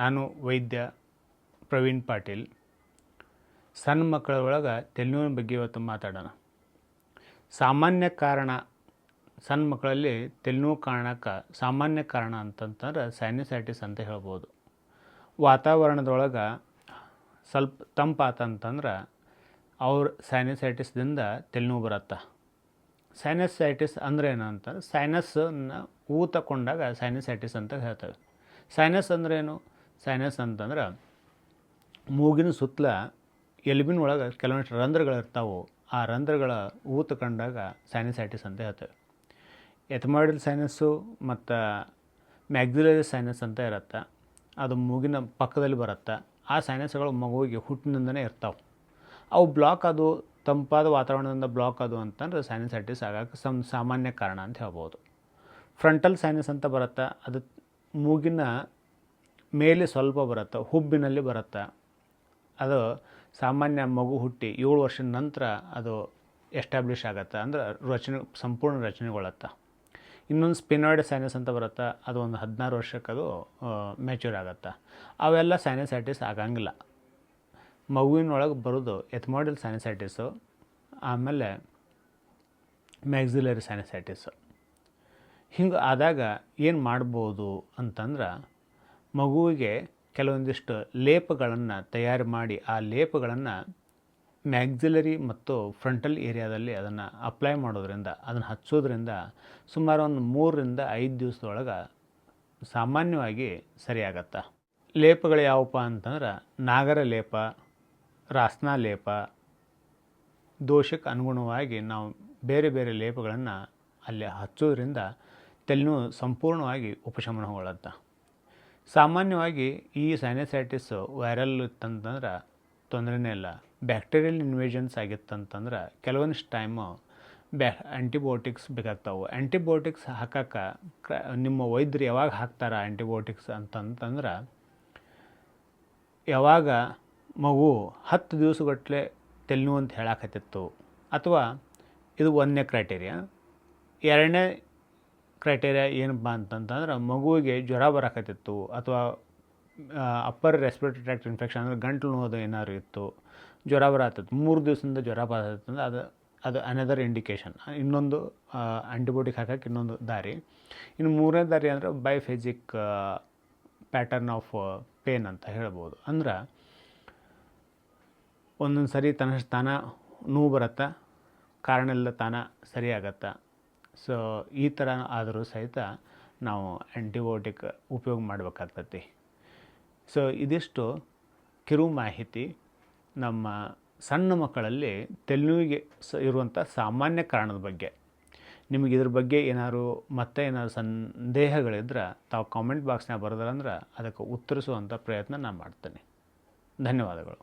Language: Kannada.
ನಾನು ವೈದ್ಯ ಪ್ರವೀಣ್ ಪಾಟೀಲ್. ಸಣ್ಣ ಮಕ್ಕಳ ಒಳಗೆ ತಲೆನೋವಿನ ಬಗ್ಗೆ ಇವತ್ತು ಮಾತಾಡೋಣ. ಸಾಮಾನ್ಯ ಕಾರಣ, ಸಣ್ಣ ಮಕ್ಕಳಲ್ಲಿ ತಲೆನೋವು ಕಾರಣಕ್ಕೆ ಸಾಮಾನ್ಯ ಕಾರಣ ಅಂತಂತಂದ್ರೆ ಸೈನಸೈಟಿಸ್ ಅಂತ ಹೇಳ್ಬೋದು. ವಾತಾವರಣದೊಳಗೆ ಸ್ವಲ್ಪ ತಂಪಾತಂತಂದ್ರೆ ಅವ್ರ ಸೈನಸೈಟಿಸ್ದಿಂದ ತಲೆನೋವು ಬರುತ್ತೆ. ಸೈನಸೈಟಿಸ್ ಅಂದ್ರೆ ಏನಂತಂದ್ರೆ ಸೈನಸ್ಸನ್ನು ಊತಕೊಂಡಾಗ ಸೈನಸೈಟಿಸ್ ಅಂತ ಹೇಳ್ತೇವೆ. ಸೈನಸ್ ಅಂದ್ರೇನು? ಸೈನಸ್ ಅಂತಂದ್ರೆ ಮೂಗಿನ ಸುತ್ತಲ ಎಲುಬಿನ ಒಳಗೆ ಕೆಲವೊಂದಿಷ್ಟು ರಂಧ್ರಗಳಿರ್ತಾವೆ. ಆ ರಂಧ್ರಗಳ ಊತ ಕಂಡಾಗ ಸೈನಸೈಟಿಸ್ ಅಂತ ಹೇಳ್ತೇವೆ. ಎಥಮಾಯ್ಡಲ್ ಸೈನಸ್ಸು ಮತ್ತು ಮ್ಯಾಕ್ಸಿಲರಿ ಸೈನಸ್ ಅಂತ ಇರುತ್ತೆ. ಅದು ಮೂಗಿನ ಪಕ್ಕದಲ್ಲಿ ಬರುತ್ತೆ. ಆ ಸೈನಸ್ಗಳು ಮಗುವಿಗೆ ಹುಟ್ಟಿನಿಂದನೇ ಇರ್ತಾವೆ. ಅವು ಬ್ಲಾಕ್ ಅದು ತಂಪಾದ ವಾತಾವರಣದಿಂದ ಬ್ಲಾಕ್ ಅದು ಅಂತಂದ್ರೆ ಸೈನಸೈಟಿಸ್ ಆಗೋಕ್ಕೆ ಸಾಮಾನ್ಯ ಕಾರಣ ಅಂತ ಹೇಳ್ಬೋದು. ಫ್ರಂಟಲ್ ಸೈನಸ್ ಅಂತ ಬರುತ್ತೆ. ಅದು ಮೂಗಿನ ಮೇಲೆ ಸ್ವಲ್ಪ ಬರುತ್ತೆ, ಹುಬ್ಬಿನಲ್ಲಿ ಬರುತ್ತೆ. ಅದು ಸಾಮಾನ್ಯ ಮಗು ಹುಟ್ಟಿ 7 ವರ್ಷದ ನಂತರ ಅದು ಎಸ್ಟಾಬ್ಲಿಷ್ ಆಗುತ್ತೆ, ಅಂದ್ರೆ ಸಂಪೂರ್ಣ ರಚನೆಗೊಳ್ಳುತ್ತೆ. ಇನ್ನೊಂದು ಸ್ಪಿನಾಯ್ಡ್ ಸೈನಸ್ ಅಂತ ಬರುತ್ತೆ. ಅದು ಒಂದು 16 ವರ್ಷಕ್ಕೆ ಅದು ಮ್ಯಾಚ್ಯೂರ್ ಆಗುತ್ತೆ. ಅವೆಲ್ಲ ಸೈನಸೈಟಿಸ್ ಆಗಂಗಿಲ್ಲ. ಮಗುವಿನೊಳಗೆ ಬರೋದು ಎಥಮಾಯ್ಡಲ್ ಸೈನಸೈಟಿಸು, ಆಮೇಲೆ ಮ್ಯಾಕ್ಸಿಲರಿ ಸೈನಸೈಟಿಸು. ಹಿಂಗೆ ಆದಾಗ ಏನು ಮಾಡ್ಬೋದು ಅಂತಂದ್ರೆ, ಮಗುವಿಗೆ ಕೆಲವೊಂದಿಷ್ಟು ಲೇಪಗಳನ್ನು ತಯಾರು ಮಾಡಿ ಆ ಲೇಪಗಳನ್ನು ಮ್ಯಾಕ್ಸಿಲರಿ ಮತ್ತು ಫ್ರಂಟಲ್ ಏರಿಯಾದಲ್ಲಿ ಅದನ್ನು ಅಪ್ಲೈ ಮಾಡೋದ್ರಿಂದ, ಅದನ್ನು ಹಚ್ಚೋದ್ರಿಂದ ಸುಮಾರು ಒಂದು 3 ರಿಂದ 5 ದಿವಸದೊಳಗೆ ಸಾಮಾನ್ಯವಾಗಿ ಸರಿಯಾಗತ್ತೆ. ಲೇಪಗಳು ಯಾವಪ್ಪ ಅಂತಂದ್ರೆ ನಾಗರ ಲೇಪ, ರಾಸ್ನಾ ಲೇಪ. ದೋಷಕ್ಕೆ ಅನುಗುಣವಾಗಿ ನಾವು ಬೇರೆ ಬೇರೆ ಲೇಪಗಳನ್ನು ಅಲ್ಲಿ ಹಚ್ಚೋದ್ರಿಂದ ತಲೆನೋವು ಸಂಪೂರ್ಣವಾಗಿ ಉಪಶಮನಗೊಳ್ಳುತ್ತೆ. ಸಾಮಾನ್ಯವಾಗಿ ಈ ಸೈನಸೈಟಿಸ್ ವೈರಲ್ ಇತ್ತಂತಂದ್ರೆ ತೊಂದರೆನೇ ಇಲ್ಲ. ಬ್ಯಾಕ್ಟೀರಿಯಲ್ ಇನ್ವೇಷನ್ಸ್ ಆಗಿತ್ತಂತಂದ್ರೆ ಕೆಲವೊಂದಿಷ್ಟು ಟೈಮು ಆ್ಯಂಟಿಬಯೋಟಿಕ್ಸ್ ಬೇಕಾಗ್ತಾವೆ. ಆ್ಯಂಟಿಬಯೋಟಿಕ್ಸ್ ಹಾಕಕ್ಕೆ ನಿಮ್ಮ ವೈದ್ಯರು ಯಾವಾಗ ಹಾಕ್ತಾರೆ ಆ್ಯಂಟಿಬಯೋಟಿಕ್ಸ್ ಅಂತಂತಂದ್ರೆ, ಯಾವಾಗ ಮಗು 10 ದಿವಸಗಟ್ಟಲೆ ತಲೆನೋವು ಅಂತ ಹೇಳಕತ್ತಿತ್ತು, ಅಥವಾ ಇದು 1ನೇ ಕ್ರೈಟೇರಿಯಾ. 2ನೇ ಕ್ರೈಟೇರಿಯಾ ಏನಪ್ಪ ಅಂತಂತಂದ್ರೆ ಮಗುವಿಗೆ ಜ್ವರ ಬರಕತ್ತಿತ್ತು, ಅಥವಾ ಅಪ್ಪರ್ ರೆಸ್ಪಿರೇಟರಿ ಟ್ರ್ಯಾಕ್ಟ್ ಇನ್ಫೆಕ್ಷನ್ ಅಂದರೆ ಗಂಟಲು ನೋವು ಏನಾದ್ರು ಇತ್ತು, ಜ್ವರ ಬರತ್ತಿತ್ತು, 3 ದಿವಸದಿಂದ ಜ್ವರ ಬರತ್ತಂದ್ರೆ ಅದು ಅನದರ್ ಇಂಡಿಕೇಶನ್. ಇನ್ನೊಂದು ಆ್ಯಂಟಿಬಯೋಟಿಕ್ ಹಾಕಕ್ಕೆ ಇನ್ನೊಂದು ದಾರಿ. ಇನ್ನು 3ನೇ ದಾರಿ ಅಂದರೆ ಬೈಫೇಜಿಕ್ ಪ್ಯಾಟರ್ನ್ ಆಫ್ ಪೇನ್ ಅಂತ ಹೇಳ್ಬೋದು. ಅಂದ್ರೆ ಒಂದೊಂದು ಸರಿ ತಾನ ನೋವು ಬರುತ್ತೆ, ಕಾರಣ ಇಲ್ಲ ತಾನ ಸರಿಯಾಗತ್ತೆ. ಸೊ ಈ ಥರ ಆದರೂ ಸಹಿತ ನಾವು ಆ್ಯಂಟಿಬಯೋಟಿಕ್ ಉಪಯೋಗ ಮಾಡಬೇಕಾಗ್ತೈತಿ. ಸೊ ಇದಿಷ್ಟು ಕಿರು ಮಾಹಿತಿ ನಮ್ಮ ಸಣ್ಣ ಮಕ್ಕಳಲ್ಲಿ ತಲೆನೋವಿಗೆ ಇರುವಂಥ ಸಾಮಾನ್ಯ ಕಾರಣದ ಬಗ್ಗೆ. ನಿಮಗೆ ಇದ್ರ ಬಗ್ಗೆ ಏನಾದ್ರು ಸಂದೇಹಗಳಿದ್ರೆ ತಾವು ಕಾಮೆಂಟ್ ಬಾಕ್ಸ್ನಾಗ ಬರೆದ್ರಂದ್ರೆ ಅದಕ್ಕೆ ಉತ್ತರಿಸುವಂಥ ಪ್ರಯತ್ನ ನಾನು ಮಾಡ್ತೇನೆ. ಧನ್ಯವಾದಗಳು.